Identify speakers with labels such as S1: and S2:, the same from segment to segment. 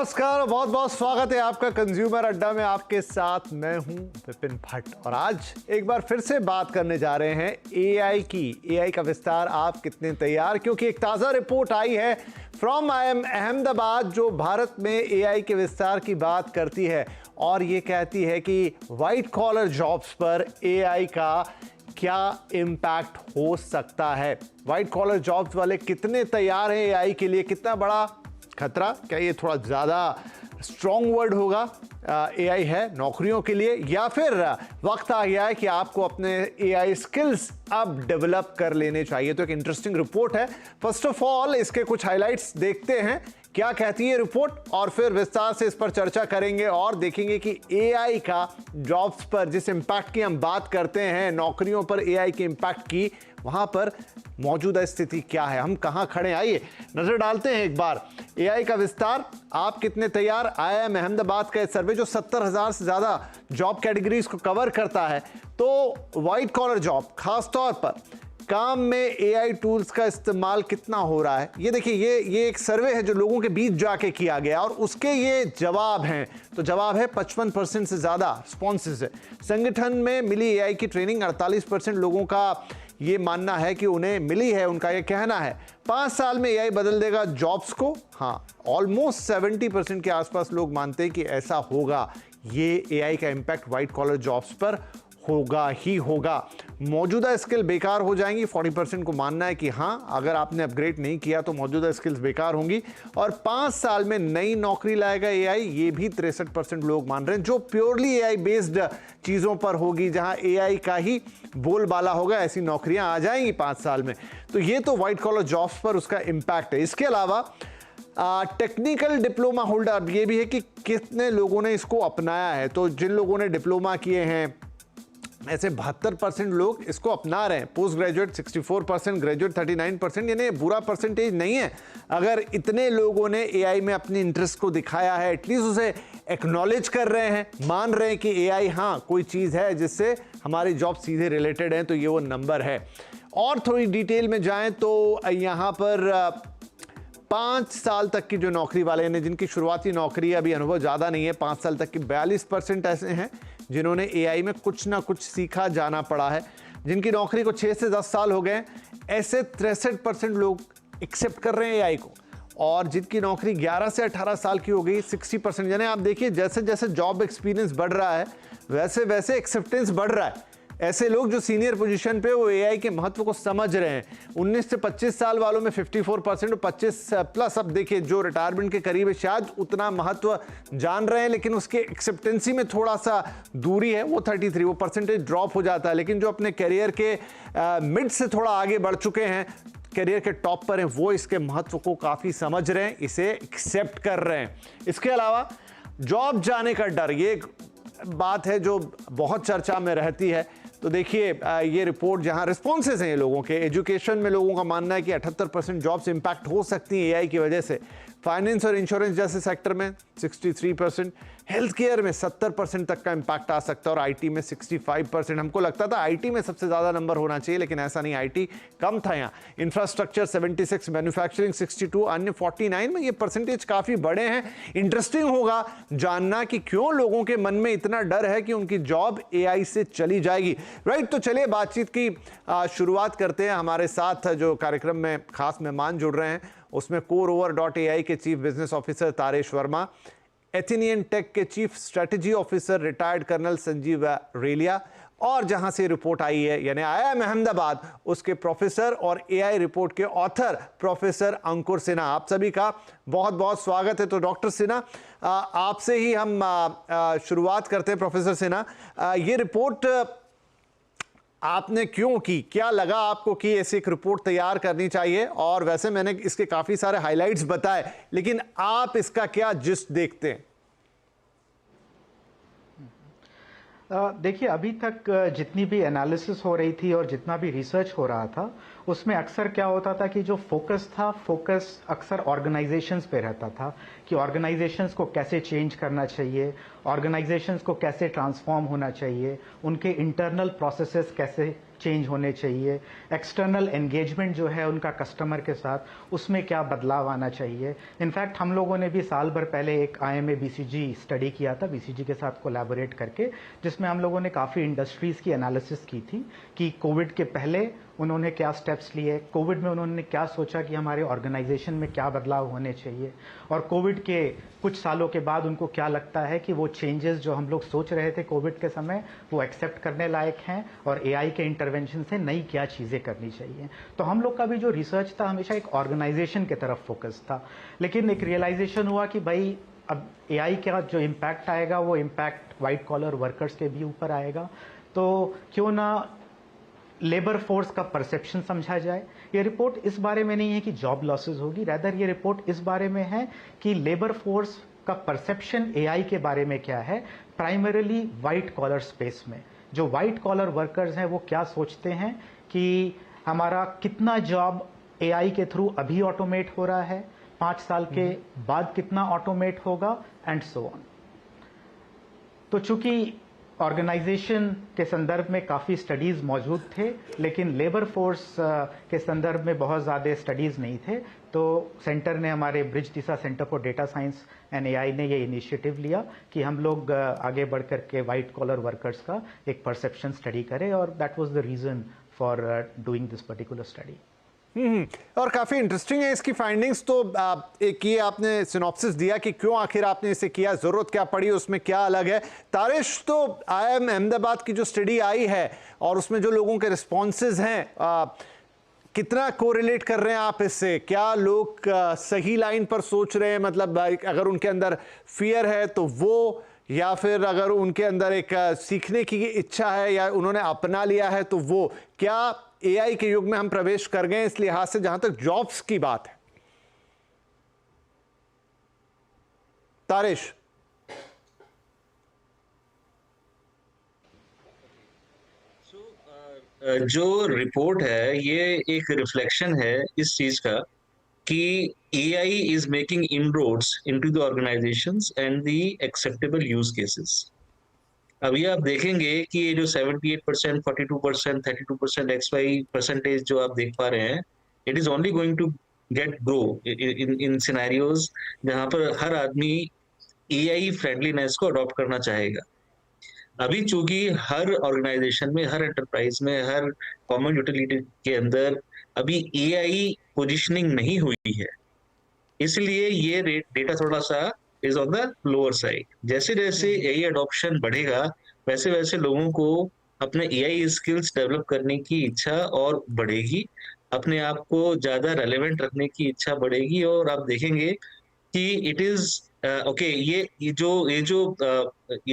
S1: नमस्कार, बहुत बहुत स्वागत है आपका कंज्यूमर अड्डा में। आपके साथ मैं हूं विपिन भट्ट और आज एक बार फिर से बात करने जा रहे हैं एआई की। एआई का विस्तार आप कितने तैयार, क्योंकि एक ताज़ा रिपोर्ट आई है फ्रॉम IIM अहमदाबाद जो भारत में एआई के विस्तार की बात करती है और ये कहती है कि वाइट कॉलर जॉब्स पर एआई का क्या इम्पैक्ट हो सकता है। वाइट कॉलर जॉब्स वाले कितने तैयार हैं एआई के लिए, कितना बड़ा खतरा, क्या ये थोड़ा ज़्यादा स्ट्रॉन्ग वर्ड होगा एआई है नौकरियों के लिए, या फिर वक्त आ गया है कि आपको अपने एआई स्किल्स अब डेवलप कर लेने चाहिए। तो एक इंटरेस्टिंग रिपोर्ट है। फर्स्ट ऑफ ऑल इसके कुछ हाइलाइट्स देखते हैं क्या कहती है रिपोर्ट और फिर विस्तार से इस पर चर्चा करेंगे और देखेंगे कि एआई का जॉब्स पर जिस इंपैक्ट की हम बात करते हैं, नौकरियों पर एआई के इंपैक्ट की, वहां पर मौजूदा स्थिति क्या है, हम कहां खड़े। आइए नजर डालते हैं एक बार एआई का विस्तार आप कितने तैयार। IIM अहमदाबाद का सर्वे जो 70,000 से ज्यादा जॉब कैटेगरीज को कवर करता है, तो वाइट कॉलर जॉब खासतौर पर काम में एआई टूल्स का इस्तेमाल कितना हो रहा है, ये देखिए। ये एक सर्वे है जो लोगों के बीच जाके किया गया और उसके ये जवाब हैं। तो जवाब है 55% से ज़्यादा रिस्पॉन्सेज है। संगठन में मिली एआई की ट्रेनिंग 48% लोगों का ये मानना है कि उन्हें मिली है, उनका ये कहना है। 5 साल में एआई बदल देगा जॉब्स को। हाँ, ऑलमोस्ट 70% के आसपास लोग मानते हैं कि ऐसा होगा। ये एआई का इम्पैक्ट वाइट कॉलर जॉब्स पर होगा ही होगा। मौजूदा स्किल बेकार हो जाएंगी, 40% को मानना है कि हाँ, अगर आपने अपग्रेड नहीं किया तो मौजूदा स्किल्स बेकार होंगी। और 5 साल में नई नौकरी लाएगा एआई, ये भी 63% लोग मान रहे हैं, जो प्योरली एआई बेस्ड चीज़ों पर होगी, जहां एआई का ही बोलबाला होगा, ऐसी नौकरियां आ जाएंगी 5 साल में। तो ये तो वाइट कॉलर जॉब्स पर उसका इम्पैक्ट है। इसके अलावा टेक्निकल डिप्लोमा होल्डर, ये भी है कि कितने लोगों ने इसको अपनाया है। तो जिन लोगों ने डिप्लोमा किए हैं ऐसे 72% लोग इसको अपना रहे हैं। पोस्ट ग्रेजुएट 64%, ग्रेजुएट 39%, यानी बुरा परसेंटेज नहीं है। अगर इतने लोगों ने एआई में अपनी इंटरेस्ट को दिखाया है, एटलीस्ट उसे एक्नॉलेज कर रहे हैं, मान रहे हैं कि एआई हाँ कोई चीज़ है जिससे हमारी जॉब सीधे रिलेटेड है, तो ये वो नंबर है। और थोड़ी डिटेल में जाएं तो यहाँ पर 5 साल तक की जो नौकरी वाले हैं, जिनकी शुरुआती नौकरी अभी अनुभव ज़्यादा नहीं है, 5 साल तक की 42% ऐसे हैं जिन्होंने एआई में कुछ ना कुछ सीखा जाना पड़ा है। जिनकी नौकरी को 6 से 10 साल हो गए, ऐसे 63% लोग एक्सेप्ट कर रहे हैं एआई को। और जिनकी नौकरी 11 से 18 साल की हो गई, 60%। यानी आप देखिए जैसे जैसे जॉब एक्सपीरियंस बढ़ रहा है वैसे वैसे एक्सेप्टेंस बढ़ रहा है। ऐसे लोग जो सीनियर पोजीशन पे वो एआई के महत्व को समझ रहे हैं। 19 से 25 साल वालों में 54% और 25 प्लस, अब देखिए जो रिटायरमेंट के करीब है शायद उतना महत्व जान रहे हैं, लेकिन उसके एक्सेप्टेंसी में थोड़ा सा दूरी है, वो 33, वो परसेंटेज ड्रॉप हो जाता है। लेकिन जो अपने करियर के मिड से थोड़ा आगे बढ़ चुके हैं, करियर के टॉप पर हैं, वो इसके महत्व को काफ़ी समझ रहे हैं, इसे एक्सेप्ट कर रहे हैं। इसके अलावा जॉब जाने का डर, ये एक बात है जो बहुत चर्चा में रहती है। तो देखिए ये रिपोर्ट जहां रिस्पॉन्सेज हैं ये लोगों के, एजुकेशन में लोगों का मानना है कि 78% जॉब्स इंपैक्ट हो सकती हैं एआई की वजह से। फाइनेंस और इंश्योरेंस जैसे सेक्टर में 63%, हेल्थ केयर में 70% तक का इंपैक्ट आ सकता है और आईटी में 65%। हमको लगता था आईटी में सबसे ज़्यादा नंबर होना चाहिए, लेकिन ऐसा नहीं, आईटी कम था यहाँ। इंफ्रास्ट्रक्चर 76, मैन्युफैक्चरिंग 62, अन्य 49 में ये परसेंटेज काफ़ी बड़े हैं। इंटरेस्टिंग होगा जानना कि क्यों लोगों के मन में इतना डर है कि उनकी जॉब एआई से चली जाएगी। राइट, तो चलिए बातचीत की शुरुआत करते हैं। हमारे साथ जो कार्यक्रम में खास मेहमान जुड़ रहे हैं उसमें CoreOver.ai के chief business officer Taresh Varma, Athenian Tech के chief strategy officer retired colonel Sanjeev Relia, और जहां से रिपोर्ट आई है यानी IIM अहमदाबाद, उसके प्रोफेसर और एआई रिपोर्ट के ऑथर प्रोफेसर अंकुर सिन्हा। आप सभी का बहुत बहुत स्वागत है। तो डॉक्टर सिन्हा, आपसे ही हम शुरुआत करते हैं। प्रोफेसर सिन्हा, ये रिपोर्ट आपने क्यों की, क्या लगा आपको कि ऐसी एक रिपोर्ट तैयार करनी चाहिए? और वैसे मैंने इसके काफी सारे हाइलाइट्स बताए, लेकिन आप इसका क्या जिस्ट देखते हैं?
S2: देखिए, अभी तक जितनी भी एनालिसिस हो रही थी और जितना भी रिसर्च हो रहा था, उसमें अक्सर क्या होता था कि जो फोकस अक्सर ऑर्गेनाइजेशंस पे रहता था कि ऑर्गेनाइजेशंस को कैसे चेंज करना चाहिए, ऑर्गेनाइजेशंस को कैसे ट्रांसफॉर्म होना चाहिए, उनके इंटरनल प्रोसेसेस कैसे चेंज होने चाहिए, एक्सटर्नल एंगेजमेंट जो है उनका कस्टमर के साथ उसमें क्या बदलाव आना चाहिए। इनफैक्ट हम लोगों ने भी साल भर पहले एक IMA BCG स्टडी किया था BCG के साथ कोलैबोरेट करके, जिसमें हम लोगों ने काफ़ी इंडस्ट्रीज़ की एनालिसिस की थी कि कोविड के पहले उन्होंने क्या स्टेप्स लिए, कोविड में उन्होंने क्या सोचा कि हमारे ऑर्गेनाइजेशन में क्या बदलाव होने चाहिए, और कोविड के कुछ सालों के बाद उनको क्या लगता है कि वो चेंजेस जो हम लोग सोच रहे थे कोविड के समय वो एक्सेप्ट करने लायक हैं और AI के इंटरवेंशन से नई क्या चीज़ें करनी चाहिए। तो हम लोग का भी जो रिसर्च था हमेशा एक ऑर्गेनाइजेशन की तरफ फोकस था, लेकिन एक रियलाइजेशन हुआ कि भाई अब AI का जो इम्पैक्ट आएगा वो इम्पैक्ट वाइट कॉलर वर्कर्स के भी ऊपर आएगा, तो क्यों ना लेबर फोर्स का परसेप्शन समझा जाए। ये रिपोर्ट इस बारे में नहीं है कि जॉब लॉसेस होगी, रैदर ये रिपोर्ट इस बारे में है कि लेबर फोर्स का परसेप्शन AI के बारे में क्या है, प्राइमरीली वाइट कॉलर स्पेस में। जो वाइट कॉलर वर्कर्स हैं वो क्या सोचते हैं कि हमारा कितना जॉब AI के थ्रू अभी ऑटोमेट हो रहा है, 5 साल के बाद कितना ऑटोमेट होगा, एंड सो ऑन। तो चूंकि ऑर्गेनाइजेशन के संदर्भ में काफ़ी स्टडीज़ मौजूद थे, लेकिन लेबर फोर्स के संदर्भ में बहुत ज़्यादा स्टडीज़ नहीं थे, तो सेंटर ने, हमारे bridge Disha centre for data science and AI ने ये इनिशिएटिव लिया कि हम लोग आगे बढ़ कर के वाइट कॉलर वर्कर्स का एक परसेप्शन स्टडी करें, और that was the reason for doing this particular study.
S1: और काफ़ी इंटरेस्टिंग है इसकी फाइंडिंग्स। तो एक ये आपने सिनॉप्सिस दिया कि क्यों आखिर आपने इसे किया, ज़रूरत क्या पड़ी, उसमें क्या अलग है। तारिश, तो IIM अहमदाबाद की जो स्टडी आई है और उसमें जो लोगों के रिस्पॉन्सेज हैं, कितना कोरिलेट कर रहे हैं आप इससे? क्या लोग सही लाइन पर सोच रहे हैं? मतलब अगर उनके अंदर फियर है तो वो, या फिर अगर उनके अंदर एक सीखने की इच्छा है या उन्होंने अपना लिया है तो वो, क्या AI के युग में हम प्रवेश कर गए इस लिहाज से जहां तक जॉब्स की बात है? तारिश।
S3: जो रिपोर्ट है ये एक रिफ्लेक्शन है इस चीज का कि AI is making inroads into the organizations and the acceptable use cases. अभी आप देखेंगे कि ये जो 78%, 42%, 32%, XY परसेंटेज जो आप देख पा रहे हैं, it is only going to get grow in scenarios जहां पर हर आदमी AI फ्रेंडलीनेस को अडॉप्ट करना चाहेगा। अभी चूंकि हर ऑर्गेनाइजेशन में, हर एंटरप्राइज में, हर कॉमन यूटिलिटी के अंदर अभी AI पोजिशनिंग नहीं हुई है, इसलिए ये डेटा थोड़ा सा is on the lower side. जैसे जैसे AI अडॉप्शन बढ़ेगा वैसे वैसे लोगों को अपने AI स्किल्स डेवलप करने की इच्छा और बढ़ेगी, अपने आप को ज्यादा रेलेवेंट रखने की इच्छा बढ़ेगी, और आप देखेंगे कि इट इज ओके। ये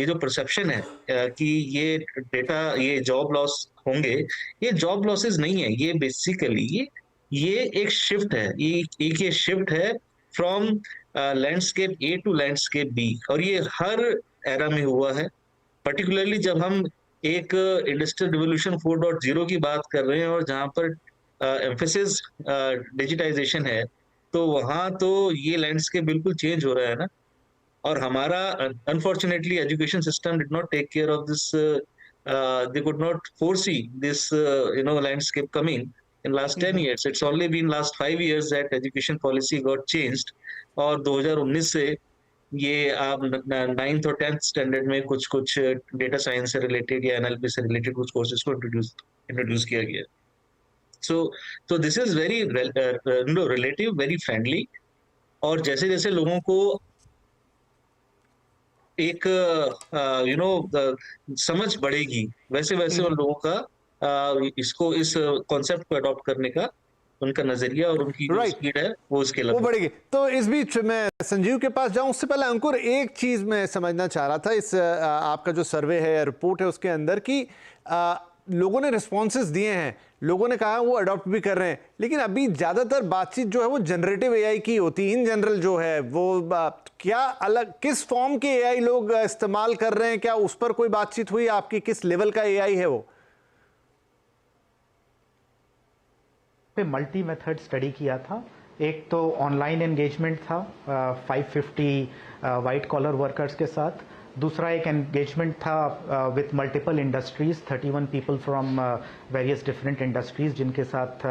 S3: जो परसेप्शन है कि ये डेटा, ये जॉब लॉस होंगे, ये जॉब लॉसेस नहीं है, ये बेसिकली ये एक शिफ्ट है, ये शिफ्ट है from landscape A to landscape B, और ये हर एरा में हुआ है। पर्टिकुलरली जब हम एक इंडस्ट्रियल रिवोल्यूशन 4.0 की बात कर रहे हैं और जहां पर एम्फेसिस डिजिटाइजेशन है, तो वहां तो ये लैंडस्केप बिल्कुल चेंज हो रहा है ना। और हमारा unfortunately education system did not take care of this, they could not foresee this landscape coming in last 10 years. It's only been last 5 years that education policy got changed, और 2019 से ये आप 9th और 10th स्टैंडर्ड में कुछ कुछ data science से related या NLP से रिलेटेड कुछ कोर्सेज को इंट्रोड्यूस किया गया। so this is very relative, very friendly, और जैसे जैसे लोगों को एक समझ बढ़ेगी वैसे वैसे उन लोगों का इसको, इस कॉन्सेप्ट को अडॉप्ट करने का उनका नजरिया और उनकी जो स्पीड है वो उसके
S1: वो बढ़ेगी। तो इस बीच मैं संजीव के पास जाऊं, उससे पहले अंकुर, एक चीज मैं समझना चाह रहा था इस आपका जो सर्वे है या रिपोर्ट है उसके अंदर कि लोगों ने रिस्पॉन्सेज दिए हैं, लोगों ने कहा वो अडॉप्ट भी कर रहे हैं, लेकिन अभी ज्यादातर बातचीत जो है वो जनरेटिव AI की होती है। इन जनरल जो है वो क्या अलग, किस फॉर्म के AI लोग इस्तेमाल कर रहे हैं, क्या उस पर कोई बातचीत हुई आपकी? किस लेवल का AI है वो?
S2: पे मल्टी मेथड स्टडी किया था। एक तो ऑनलाइन एंगेजमेंट था 550 वाइट कॉलर वर्कर्स के साथ। दूसरा एक एंगेजमेंट था with multiple industries, 31 people from various different industries जिनके साथ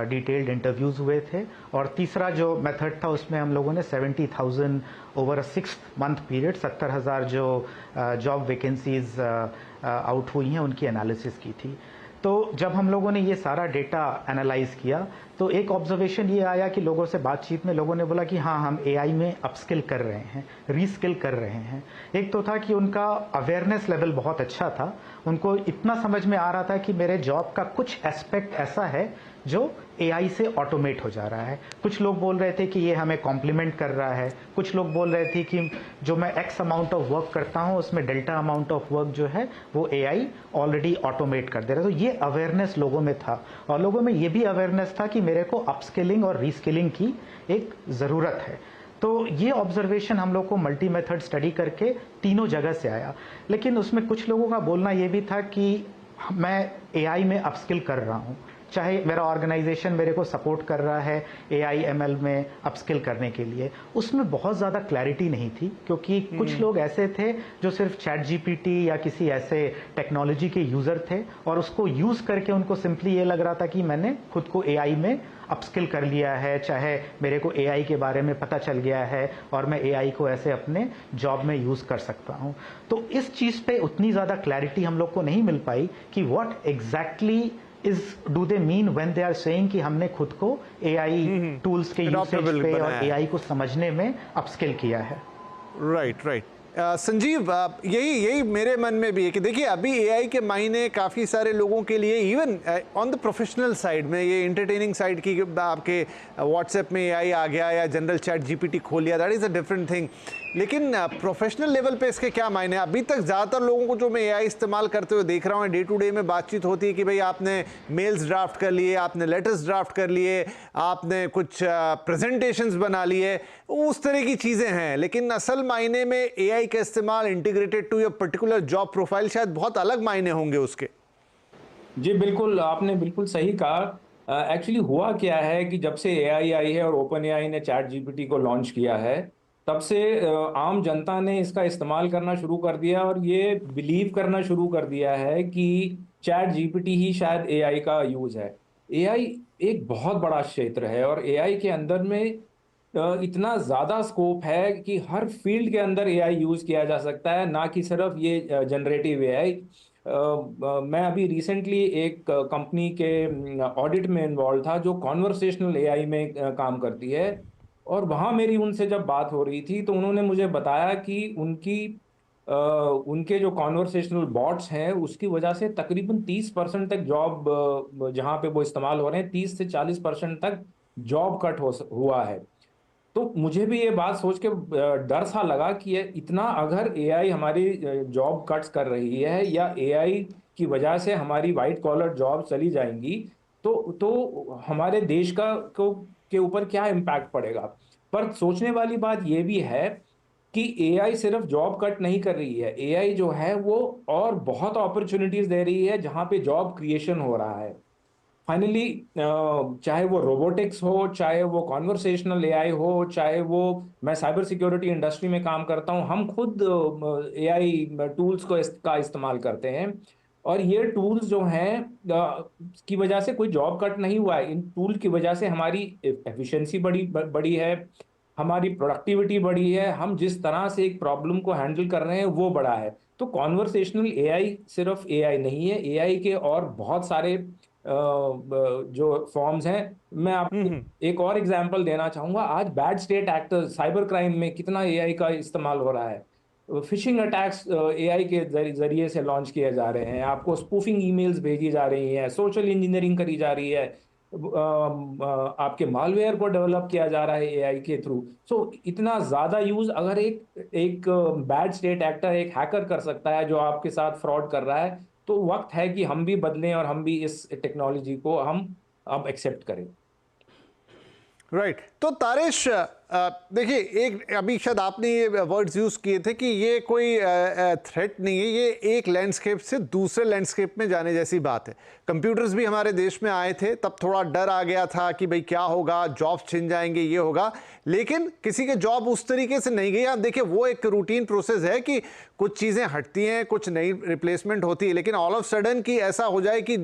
S2: डिटेल्ड इंटरव्यूज़ हुए थे। और तीसरा जो मेथड था उसमें हम लोगों ने 70,000 ओवर अ 6 मंथ पीरियड 70,000 जो जॉब वैकेंसीज आउट हुई हैं उनकी एनालिसिस की थी। तो जब हम लोगों ने ये सारा डेटा एनालाइज किया तो एक ऑब्जर्वेशन ये आया कि लोगों से बातचीत में लोगों ने बोला कि हाँ, हम एआई में अपस्किल कर रहे हैं, रीस्किल कर रहे हैं। एक तो था कि उनका अवेयरनेस लेवल बहुत अच्छा था, उनको इतना समझ में आ रहा था कि मेरे जॉब का कुछ एस्पेक्ट ऐसा है जो एआई से ऑटोमेट हो जा रहा है। कुछ लोग बोल रहे थे कि ये हमें कॉम्प्लीमेंट कर रहा है, कुछ लोग बोल रहे थे कि जो मैं एक्स अमाउंट ऑफ वर्क करता हूँ उसमें डेल्टा अमाउंट ऑफ वर्क जो है वो एआई ऑलरेडी ऑटोमेट कर दे रहा है। तो ये अवेयरनेस लोगों में था और लोगों में ये भी अवेयरनेस था कि मेरे को अपस्किलिंग और रीस्किलिंग की एक ज़रूरत है। तो ये ऑब्जर्वेशन हम लोग को मल्टी मेथड स्टडी करके तीनों जगह से आया। लेकिन उसमें कुछ लोगों का बोलना ये भी था कि मैं एआई में अपस्किल कर रहा हूँ, चाहे मेरा ऑर्गेनाइजेशन मेरे को सपोर्ट कर रहा है एआई एमएल में अपस्किल करने के लिए, उसमें बहुत ज़्यादा क्लैरिटी नहीं थी क्योंकि कुछ लोग ऐसे थे जो सिर्फ चैट जीपीटी या किसी ऐसे टेक्नोलॉजी के यूज़र थे और उसको यूज़ करके उनको सिंपली ये लग रहा था कि मैंने खुद को एआई में अपस्किल कर लिया है, चाहे मेरे को एआई के बारे में पता चल गया है और मैं एआई को ऐसे अपने जॉब में यूज़ कर सकता हूँ। तो इस चीज़ पे उतनी ज़्यादा क्लैरिटी हम लोग को नहीं मिल पाई कि what exactly do they mean when they are saying कि हमने खुद को एआई टूल्स के यूसेज पे और एआई को समझने में अपस्किल किया है।
S1: Right right. संजीव, यही मेरे मन में भी है कि देखिए अभी एआई के मायने काफ़ी सारे लोगों के लिए even on the professional side में, ये एंटरटेनिंग साइड की आपके व्हाट्सएप में एआई आ गया या जनरल चैट जीपीटी खोल लिया, that is a different thing. लेकिन प्रोफेशनल लेवल पे इसके क्या मायने? अभी तक ज़्यादातर लोगों को जो मैं एआई इस्तेमाल करते हुए देख रहा हूँ, डे टू डे में बातचीत होती है कि भाई आपने मेल्स ड्राफ्ट कर लिए, आपने लेटर्स ड्राफ्ट कर लिए, आपने कुछ प्रेजेंटेशंस बना लिए, उस तरह की चीज़ें हैं। लेकिन असल मायने में एआई का इस्तेमाल integrated to your particular job profile शायद बहुत अलग मायने होंगे उसके।
S4: जी बिल्कुल, आपने बिल्कुल सही कहा। एक्चुअली हुआ क्या है कि जब से एआई आई है और ओपन एआई ने चैट जीपीटी को लॉन्च किया है, तब से आम जनता ने इसका इस्तेमाल करना शुरू कर दिया और ये बिलीव करना शुरू कर दिया है कि चैट जीपीटी ही शायद एआई का यूज है। एआई एक बहुत बड़ा क्षेत्र है और एआई के अंदर में इतना ज़्यादा स्कोप है कि हर फील्ड के अंदर एआई यूज़ किया जा सकता है, ना कि सिर्फ ये जनरेटिव एआई। मैं अभी रिसेंटली एक कंपनी के ऑडिट में इन्वॉल्व था जो कॉन्वर्सेशनल एआई में काम करती है, और वहाँ मेरी उनसे जब बात हो रही थी तो उन्होंने मुझे बताया कि उनके जो कॉन्वर्सेशनल बॉट्स हैं उसकी वजह से तकरीबन 30% तक जॉब, जहाँ पे वो इस्तेमाल हो रहे हैं, 30 से 40% तक जॉब कट हुआ है। तो मुझे भी ये बात सोच के डर सा लगा कि ये इतना अगर एआई हमारी जॉब कट्स कर रही है या एआई की वजह से हमारी वाइट कॉलर जॉब चली जाएंगी, तो हमारे देश का के ऊपर क्या इम्पैक्ट पड़ेगा। पर सोचने वाली बात ये भी है कि एआई सिर्फ जॉब कट नहीं कर रही है, एआई जो है वो और बहुत अपॉर्चुनिटीज दे रही है जहां पे जॉब क्रिएशन हो रहा है। फाइनली चाहे वो रोबोटिक्स हो, चाहे वो कॉन्वर्सेशनल एआई हो, चाहे वो, मैं साइबर सिक्योरिटी इंडस्ट्री में काम करता हूं, हम खुद एआई टूल्स का इस्तेमाल करते हैं। और ये टूल्स जो हैं की वजह से कोई जॉब कट नहीं हुआ है, इन टूल की वजह से हमारी एफिशिएंसी बड़ी है, हमारी प्रोडक्टिविटी बढ़ी है, हम जिस तरह से एक प्रॉब्लम को हैंडल कर रहे हैं वो बढ़ा है। तो कॉन्वर्सेशनल एआई सिर्फ एआई नहीं है, एआई के और बहुत सारे जो फॉर्म्स हैं। मैं आपको एक और एग्जांपल देना चाहूंगा। आज bad state actor cyber crime में कितना एआई का इस्तेमाल हो रहा है। फिशिंग अटैक्स एआई के जरिए से लॉन्च किए जा रहे हैं, आपको स्पूफिंग ईमेल्स भेजी जा रही हैं, सोशल इंजीनियरिंग करी जा रही है, आपके मालवेयर को डेवलप किया जा रहा है एआई के थ्रू। सो इतना ज्यादा यूज अगर एक बैड स्टेट एक्टर, एक हैकर कर सकता है जो आपके साथ फ्रॉड कर रहा है, तो वक्त है कि हम भी बदलें और हम भी इस टेक्नोलॉजी को हम अब एक्सेप्ट करें।
S1: राइट। तो तारेश, देखिए, एक अभी शायद आपने ये वर्ड्स यूज़ किए थे कि ये कोई थ्रेट नहीं है, ये एक लैंडस्केप से दूसरे लैंडस्केप में जाने जैसी बात है। कंप्यूटर्स भी हमारे देश में आए थे, तब थोड़ा डर आ गया था कि भाई क्या होगा, जॉब्स छिन जाएंगे, ये होगा, लेकिन किसी के जॉब उस तरीके से नहीं गई। आप देखिए, वो एक रूटीन प्रोसेस है कि कुछ चीज़ें हटती हैं, कुछ नई रिप्लेसमेंट होती है, लेकिन ऑल ऑफ सडन कि ऐसा हो जाए कि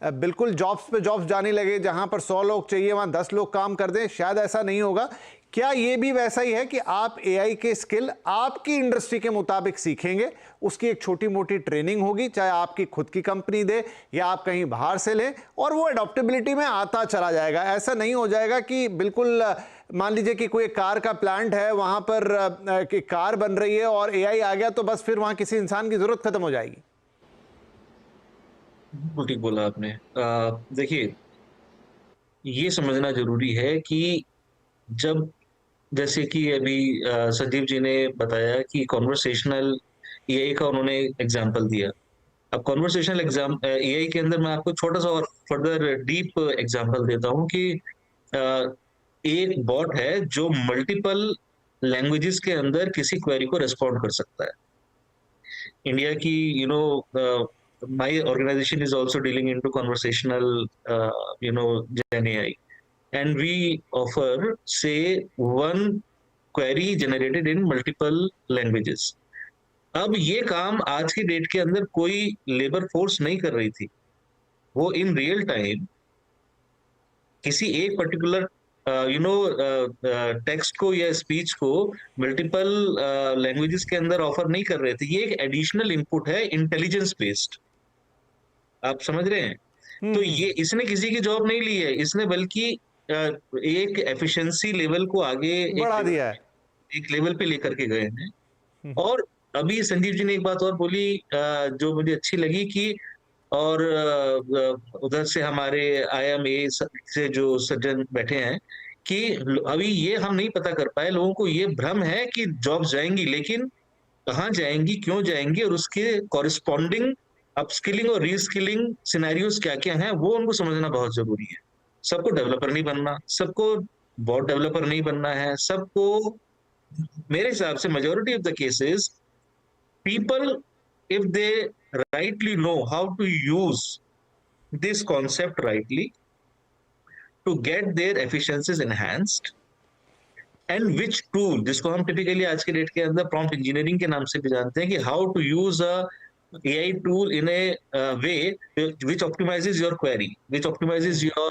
S1: बिल्कुल जॉब्स पे जॉब्स जाने लगे, जहाँ पर 100 लोग चाहिए वहाँ 10 लोग काम कर दें, शायद ऐसा नहीं होगा। क्या ये भी वैसा ही है कि आप एआई के स्किल आपकी इंडस्ट्री के मुताबिक सीखेंगे, उसकी एक छोटी मोटी ट्रेनिंग होगी, चाहे आपकी खुद की कंपनी दे या आप कहीं बाहर से लें, और वो एडॉप्टेबिलिटी में आता चला जाएगा? ऐसा नहीं हो जाएगा कि बिल्कुल मान लीजिए कि कोई कार का प्लांट है, वहां पर कार बन रही है और एआई आ गया तो बस फिर वहां किसी इंसान की जरूरत खत्म हो जाएगी।
S3: बिल्कुल ठीक बोला आपने। देखिए, ये समझना जरूरी है कि जब, जैसे कि अभी संदीप जी ने बताया कि कॉन्वर्सेशनल एआई का उन्होंने एग्जांपल दिया। अब कॉन्वर्सेशनल एआई के अंदर मैं आपको छोटा सा और फर्दर डीप एग्जांपल देता हूँ कि एक बॉट है जो मल्टीपल लैंग्वेजेस के अंदर किसी क्वेरी को रिस्पॉन्ड कर सकता है। इंडिया की my organisation is also dealing into conversational Gen AI, and we offer say one query generated in multiple languages. अब ये काम आज की डेट के अंदर कोई लेबर फोर्स नहीं कर रही थी, वो इन रियल टाइम किसी एक पर्टिकुलर टेक्स्ट को या स्पीच को मल्टीपल लैंग्वेजेस के अंदर ऑफर नहीं कर रहे थे। ये एक एडिशनल इनपुट है, इंटेलिजेंस बेस्ड। आप समझ रहे हैं? तो ये इसने किसी की जॉब नहीं ली है, इसने बल्कि एक एफिशिएंसी लेवल को आगे
S1: बढ़ा दिया है,
S3: एक लेवल पे लेकर के गए हैं। और अभी संदीप जी ने एक बात और बोली जो मुझे अच्छी लगी कि और उधर से हमारे IIM से जो सज्जन बैठे हैं कि अभी ये हम नहीं पता कर पाए, लोगों को ये भ्रम है कि जॉब जाएंगी, लेकिन कहाँ जाएंगी, क्यों जाएंगी, और उसके कॉरिस्पॉन्डिंग अपस्किलिंग और रीस्किलिंग सिनेरियोज क्या क्या हैं, वो उनको समझना बहुत जरूरी है। सबको डेवलपर नहीं बनना, सबको बॉट डेवलपर नहीं बनना है, सबको, मेरे हिसाब से majority of the cases people, if they rightly know how to use this concept rightly to get their efficiencies enhanced, and which tool, जिसको हम typically आज के डेट के अंदर prompt engineering के नाम से भी जानते हैं, कि how to use a AI tool in a way which optimizes your query, which optimizes your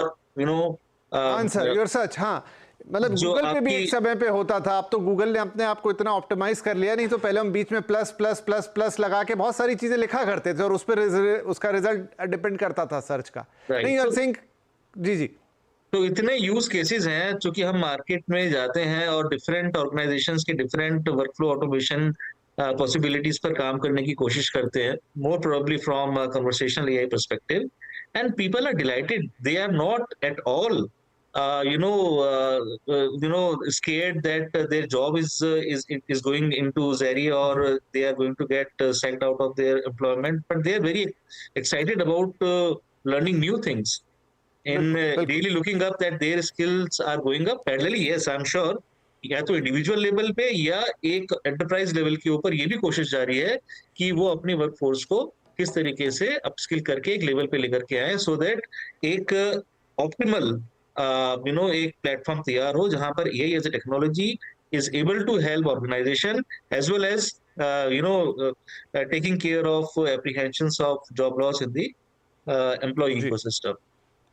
S1: answer, your search. हाँ, मतलब गूगल पे भी एक समय पे होता था, अब तो गूगल ने अपने आप को इतना ऑप्टिमाइज कर लिया, नहीं तो पहले हम बीच में प्लस प्लस प्लस प्लस लगा के बहुत सारी चीजें लिखा करते थे और उस पर उसका रिजल्ट डिपेंड करता था सर्च का। नहीं, यूर सेइंग, जी जी।
S3: तो इतने यूज केसेस हैं, चूंकि हम मार्केट में जाते हैं और डिफरेंट ऑर्गेनाइजेशंस के डिफरेंट वर्कफ्लो ऑटोमेशन पॉसिबिलिटीज पर काम करने की कोशिश करते हैं, more probably from conversational AI perspective, and people are delighted, they are not at all scared that their job is going into Zeri, or they are going to get sacked out of their employment, but they are very excited about learning new things and really looking up that their skills are going up parallelly. Yes, I'm sure या तो individual level पे या एक enterprise level के ऊपर ये भी कोशिश जारी है कि वो अपनी वर्कफोर्स को किस तरीके से अपस्किल करके एक लेवल पे लेकर के आए, सो दैट एक ऑप्टिमल एक प्लेटफॉर्म तैयार हो जहां पर AI as a technology is able to help organisation as well as taking care of apprehensions of job loss in the employ ecosystem.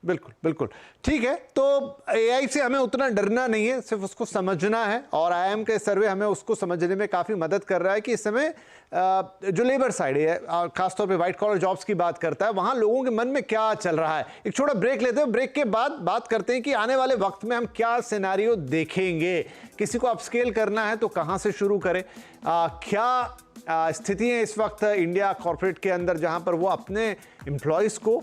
S1: बिल्कुल बिल्कुल ठीक है। तो एआई से हमें उतना डरना नहीं है, सिर्फ उसको समझना है, और IIM के सर्वे हमें उसको समझने में काफ़ी मदद कर रहा है कि इस समय जो लेबर साइड है, खासतौर पे वाइट कॉलर जॉब्स की बात करता है, वहाँ लोगों के मन में क्या चल रहा है। एक छोटा ब्रेक लेते हैं, ब्रेक के बाद बात करते हैं कि आने वाले वक्त में हम क्या सिनेरियो देखेंगे, किसी को अपस्केल करना है तो कहाँ से शुरू करें, क्या स्थिति है इस वक्त इंडिया कॉर्पोरेट के अंदर जहाँ पर वो अपने एम्प्लॉयज़ को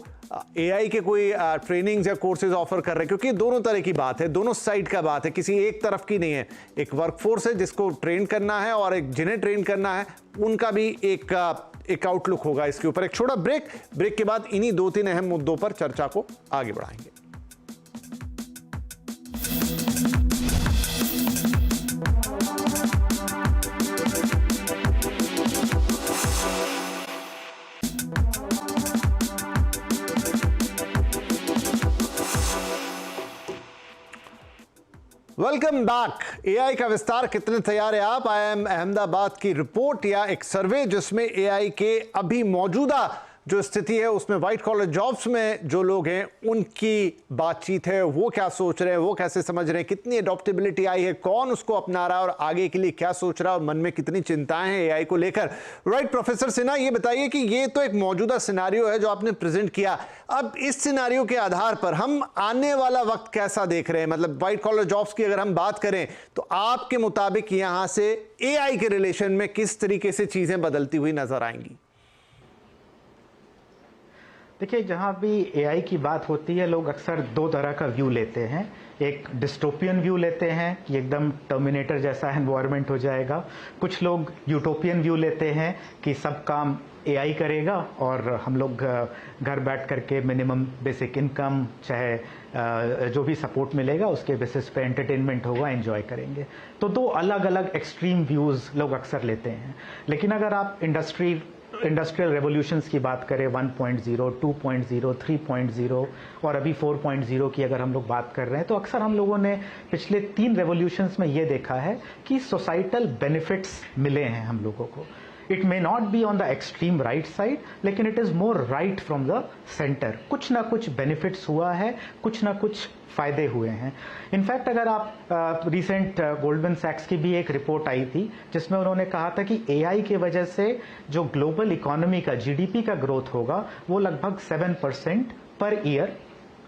S1: एआई के कोई ट्रेनिंग्स या कोर्सेज ऑफर कर रहे हैं, क्योंकि दोनों तरह की बात है, दोनों साइड का बात है, किसी एक तरफ की नहीं है। एक वर्कफोर्स है जिसको ट्रेन करना है और एक जिन्हें ट्रेन करना है उनका भी एक आउटलुक होगा इसके ऊपर। एक छोटा ब्रेक के बाद इन्हीं 2-3 अहम मुद्दों पर चर्चा को आगे बढ़ाएंगे। Welcome back. एआई का विस्तार कितने तैयार है आप? IIM अहमदाबाद की रिपोर्ट या एक सर्वे जिसमें एआई के अभी मौजूदा जो स्थिति है उसमें व्हाइट कॉलर जॉब्स में जो लोग हैं उनकी बातचीत है, वो क्या सोच रहे हैं, वो कैसे समझ रहे हैं, कितनी अडॉप्टेबिलिटी आई है, कौन उसको अपना रहा है और आगे के लिए क्या सोच रहा है और मन में कितनी चिंताएं हैं एआई को लेकर। राइट प्रोफेसर सिन्हा, ये बताइए कि ये तो एक मौजूदा सिनेरियो है जो आपने प्रेजेंट किया। अब इस सिनेरियो के आधार पर हम आने वाला वक्त कैसा देख रहे हैं? मतलब व्हाइट कॉलर जॉब्स की अगर हम बात करें तो आपके मुताबिक यहां से एआई के रिलेशन में किस तरीके से चीजें बदलती हुई नजर आएंगी?
S2: देखिए, जहाँ भी एआई की बात होती है लोग अक्सर दो तरह का व्यू लेते हैं। एक डिस्टोपियन व्यू लेते हैं कि एकदम टर्मिनेटर जैसा एनवायरनमेंट हो जाएगा। कुछ लोग यूटोपियन व्यू लेते हैं कि सब काम एआई करेगा और हम लोग घर बैठ करके मिनिमम बेसिक इनकम चाहे जो भी सपोर्ट मिलेगा उसके बेसिस पे एंटरटेनमेंट होगा, एंजॉय करेंगे। तो दो अलग अलग एक्सट्रीम व्यूज़ लोग अक्सर लेते हैं। लेकिन अगर आप इंडस्ट्रियल रेवोल्यूशंस की बात करें 1.0, 2.0, 3.0 और अभी 4.0 की अगर हम लोग बात कर रहे हैं, तो अक्सर हम लोगों ने पिछले 3 रेवोल्यूशंस में ये देखा है कि सोसाइटल बेनिफिट्स मिले हैं हम लोगों को। It may not be on the extreme right side, लेकिन it is more right from the centre. कुछ ना कुछ बेनिफिट्स हुआ है, कुछ ना कुछ फायदे हुए हैं। इनफैक्ट अगर आप रिसेंट गोल्डमैन सैक्स की भी एक रिपोर्ट आई थी जिसमें उन्होंने कहा था कि एआई की वजह से जो ग्लोबल इकोनॉमी का जीडीपी का ग्रोथ होगा वो लगभग 7% पर ईयर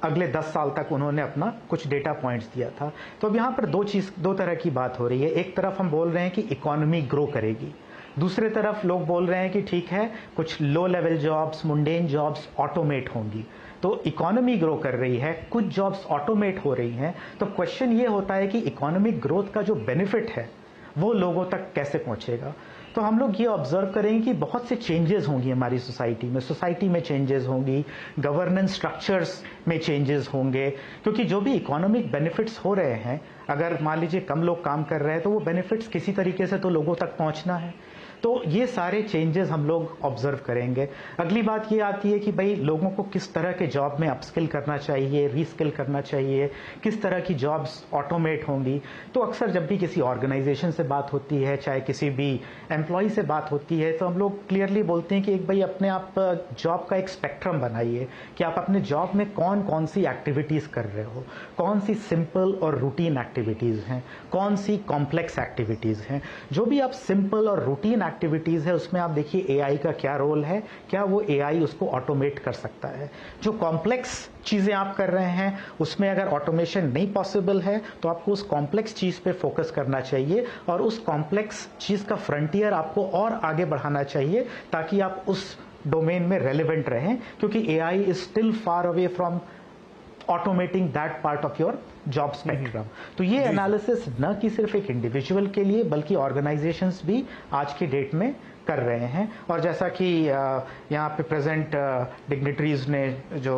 S2: अगले 10 साल तक उन्होंने अपना कुछ डेटा पॉइंट्स दिया था। तो अब यहाँ पर दो तरह की बात हो रही है। एक तरफ हम बोल रहे हैं कि इकोनॉमी ग्रो करेगी, दूसरे तरफ लोग बोल रहे हैं कि ठीक है कुछ low level jobs, mundane jobs automate होंगी। तो इकोनॉमी ग्रो कर रही है, कुछ जॉब्स ऑटोमेट हो रही हैं। तो क्वेश्चन ये होता है कि इकोनॉमिक ग्रोथ का जो बेनिफिट है वो लोगों तक कैसे पहुंचेगा। तो हम लोग ये ऑब्जर्व करेंगे कि बहुत से चेंजेस होंगी हमारी सोसाइटी में चेंजेस होंगी, गवर्नेंस स्ट्रक्चर्स में चेंजेस होंगे, क्योंकि जो भी इकोनॉमिक बेनिफिट्स हो रहे हैं, अगर मान लीजिए कम लोग काम कर रहे हैं तो वो बेनिफिट्स किसी तरीके से तो लोगों तक पहुंचना है। तो ये सारे चेंजेस हम लोग ऑब्जर्व करेंगे। अगली बात ये आती है कि भाई लोगों को किस तरह के जॉब में अपस्किल करना चाहिए, रीस्किल करना चाहिए, किस तरह की जॉब्स ऑटोमेट होंगी। तो अक्सर जब भी किसी ऑर्गेनाइजेशन से बात होती है, चाहे किसी भी एम्प्लॉय से बात होती है, तो हम लोग क्लियरली बोलते हैं कि एक भाई अपने आप जॉब का एक स्पेक्ट्रम बनाइए कि आप अपने जॉब में कौन कौन सी एक्टिविटीज़ कर रहे हो, कौन सी सिंपल और रूटीन एक्टिविटीज़ हैं, कौन सी कॉम्प्लेक्स एक्टिविटीज़ हैं। जो भी आप सिंपल और रूटीन एक्टिविटीज है उसमें आप देखिए एआई का क्या रोल है, क्या वो एआई उसको ऑटोमेट कर सकता है। जो कॉम्प्लेक्स चीजें आप कर रहे हैं उसमें अगर ऑटोमेशन नहीं पॉसिबल है तो आपको उस कॉम्प्लेक्स चीज पे फोकस करना चाहिए और उस कॉम्प्लेक्स चीज का फ्रंटियर आपको और आगे बढ़ाना चाहिए ताकि आप उस डोमेन में रेलिवेंट रहें, क्योंकि AI is still far away from automating that part of your job spectrum. तो ये एनालिसिस न कि सिर्फ एक इंडिविजुअल के लिए बल्कि ऑर्गेनाइजेशंस भी आज की डेट में कर रहे हैं। और जैसा कि यहाँ पे प्रेजेंट डिग्निटरीज ने जो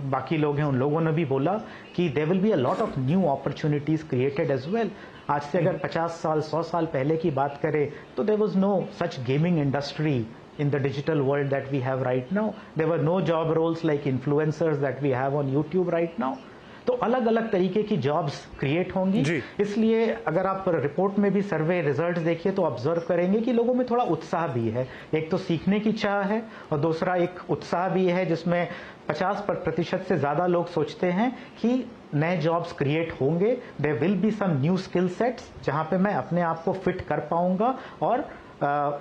S2: बाकी लोग हैं उन लोगों ने भी बोला कि there will be a lot of new opportunities created as well. आज से अगर 50 साल 100 साल पहले की बात करें तो there was no such gaming industry in the digital world that we have right now. There were no job roles like influencers that we have on YouTube right now. तो अलग अलग तरीके की जॉब्स क्रिएट होंगी। इसलिए अगर आप report में भी सर्वे रिजल्ट्स देखिए तो ऑब्जर्व करेंगे कि लोगों में थोड़ा उत्साह भी है। एक तो सीखने की चाह है और दूसरा एक उत्साह भी है जिसमें 50% से ज़्यादा लोग सोचते हैं कि नए जॉब्स क्रिएट होंगे। There will be some new skill sets जहाँ पे मैं अपने आप को फिट कर पाऊंगा और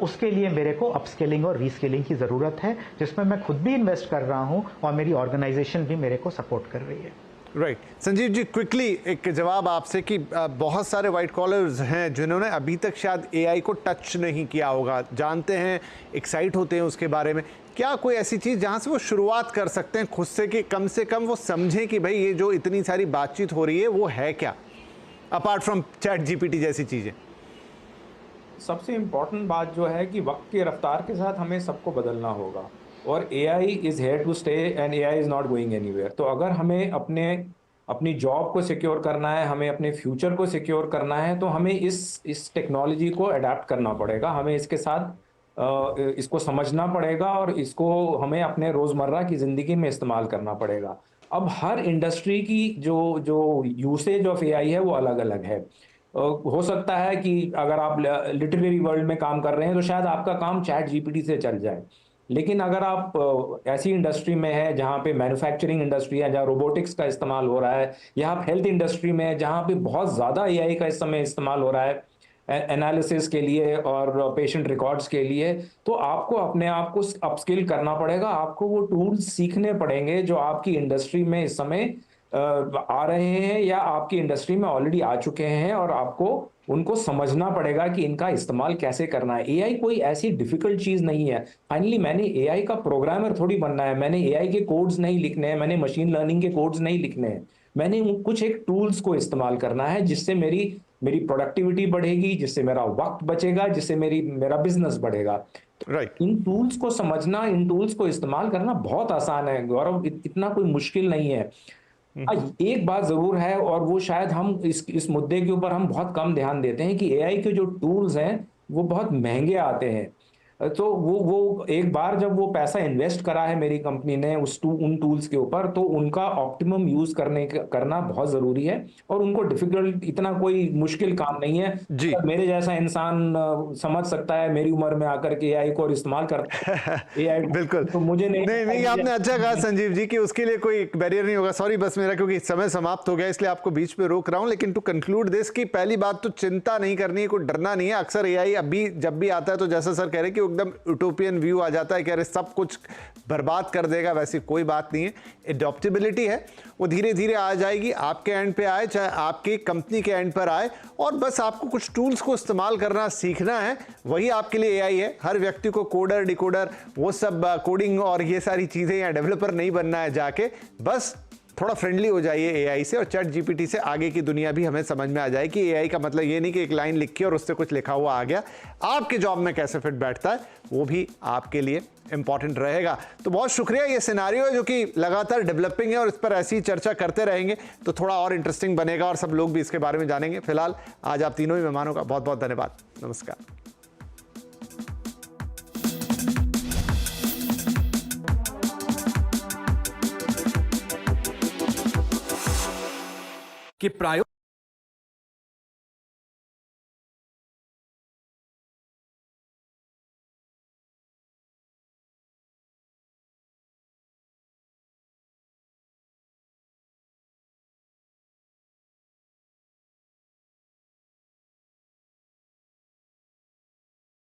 S2: उसके लिए मेरे को अपस्किलिंग और रीस्किलिंग की ज़रूरत है, जिसमें मैं खुद भी इन्वेस्ट कर रहा हूं और मेरी ऑर्गेनाइजेशन भी मेरे को सपोर्ट कर रही है।
S1: राइट संजीव जी, क्विकली एक जवाब आपसे कि बहुत सारे वाइट कॉलर्स हैं जिन्होंने अभी तक शायद एआई को टच नहीं किया होगा, जानते हैं, एक्साइट होते हैं उसके बारे में। क्या कोई ऐसी चीज़ जहाँ से वो शुरुआत कर सकते हैं खुद से कम वो समझें कि भाई ये जो इतनी सारी बातचीत हो रही है वो है क्या, अपार्ट फ्रॉम चैट जीपीटी जैसी चीज़ें?
S4: सबसे इम्पॉर्टेंट बात जो है कि वक्त की रफ्तार के साथ हमें सबको बदलना होगा और AI is here to stay and AI is not going anywhere. तो अगर हमें अपनी जॉब को सिक्योर करना है, हमें अपने फ्यूचर को सिक्योर करना है, तो हमें इस टेक्नोलॉजी को अडेप्ट करना पड़ेगा, हमें इसके साथ इसको समझना पड़ेगा और इसको हमें अपने रोज़मर्रा की ज़िंदगी में इस्तेमाल करना पड़ेगा। अब हर इंडस्ट्री की जो जो यूसेज ऑफ एआई है वो अलग अलग है। हो सकता है कि अगर आप लिटरेरी वर्ल्ड में काम कर रहे हैं तो शायद आपका काम चैट जीपीटी से चल जाए, लेकिन अगर आप ऐसी इंडस्ट्री में है जहाँ पे मैन्युफैक्चरिंग इंडस्ट्री है, जहाँ रोबोटिक्स का इस्तेमाल हो रहा है, या आप हेल्थ इंडस्ट्री में है जहाँ पे बहुत ज़्यादा एआई का इस समय इस्तेमाल हो रहा है एनालिसिस के लिए और पेशेंट रिकॉर्ड्स के लिए, तो आपको अपने आप को अपस्किल करना पड़ेगा। आपको वो टूल्स सीखने पड़ेंगे जो आपकी इंडस्ट्री में इस समय आ रहे हैं या आपकी इंडस्ट्री में ऑलरेडी आ चुके हैं, और आपको उनको समझना पड़ेगा कि इनका इस्तेमाल कैसे करना है। एआई कोई ऐसी डिफिकल्ट चीज नहीं है। फाइनली मैंने एआई का प्रोग्रामर थोड़ी बनना है, मैंने एआई के कोड्स नहीं लिखने हैं, मैंने मशीन लर्निंग के कोड्स नहीं लिखने हैं। मैंने कुछ एक टूल्स को इस्तेमाल करना है जिससे मेरी मेरी प्रोडक्टिविटी बढ़ेगी, जिससे मेरा वक्त बचेगा, जिससे मेरा बिजनेस बढ़ेगा।
S1: राइट।
S4: इन टूल्स को समझना, इन टूल्स को इस्तेमाल करना बहुत आसान है गौरव, इतना कोई मुश्किल नहीं है। एक बात जरूर है, और वो शायद हम इस मुद्दे के ऊपर हम बहुत कम ध्यान देते हैं कि एआई के जो टूल्स हैं वो बहुत महंगे आते हैं। तो वो एक बार जब वो पैसा इन्वेस्ट करा है मेरी कंपनी ने उन टूल्स के ऊपर, तो उनका ऑप्टिमम यूज करना बहुत जरूरी है, और उनको डिफिकल्ट इतना कोई मुश्किल काम नहीं है।
S1: जी।
S4: मेरे जैसा इंसान समझ सकता है मेरी उम्र में आकर के एआई को, और इस्तेमाल करता है एआई
S1: बिल्कुल।
S4: तो मुझे
S1: नहीं आपने अच्छा कहा संजीव जी कि उसके लिए कोई बैरियर नहीं होगा। सॉरी बस मेरा क्योंकि समय समाप्त हो गया इसलिए आपको बीच में रोक रहा हूं, लेकिन टू कंक्लूड दिस की पहली बात तो चिंता नहीं करनी है, कोई डरना नहीं है। अक्सर एआई अभी जब भी आता है तो जैसा सर कह रहे कि एकदम यूटोपियन व्यू आ जाता है कि अरे सब कुछ बर्बाद कर देगा, वैसी कोई बात नहीं है। एडॉप्टेबिलिटी है, वो धीरे धीरे आ जाएगी, आपके एंड पे आए चाहे आपकी कंपनी के एंड पर आए, और बस आपको कुछ टूल्स को इस्तेमाल करना सीखना है, वही आपके लिए एआई है। हर व्यक्ति को कोडर डिकोडर वो सब कोडिंग और ये सारी चीजें या डेवलपर नहीं बनना है जाके, बस थोड़ा फ्रेंडली हो जाइए एआई से, और चैट जीपीटी से आगे की दुनिया भी हमें समझ में आ जाए कि एआई का मतलब ये नहीं कि एक लाइन लिखी और उससे कुछ लिखा हुआ आ गया, आपके जॉब में कैसे फिट बैठता है वो भी आपके लिए इंपॉर्टेंट रहेगा। तो बहुत शुक्रिया, ये सिनारियो है जो कि लगातार डेवलपिंग है और इस पर ऐसी ही चर्चा करते रहेंगे तो थोड़ा और इंटरेस्टिंग बनेगा और सब लोग भी इसके बारे में जानेंगे। फिलहाल आज आप तीनों ही मेहमानों का बहुत बहुत धन्यवाद। नमस्कार।
S5: कि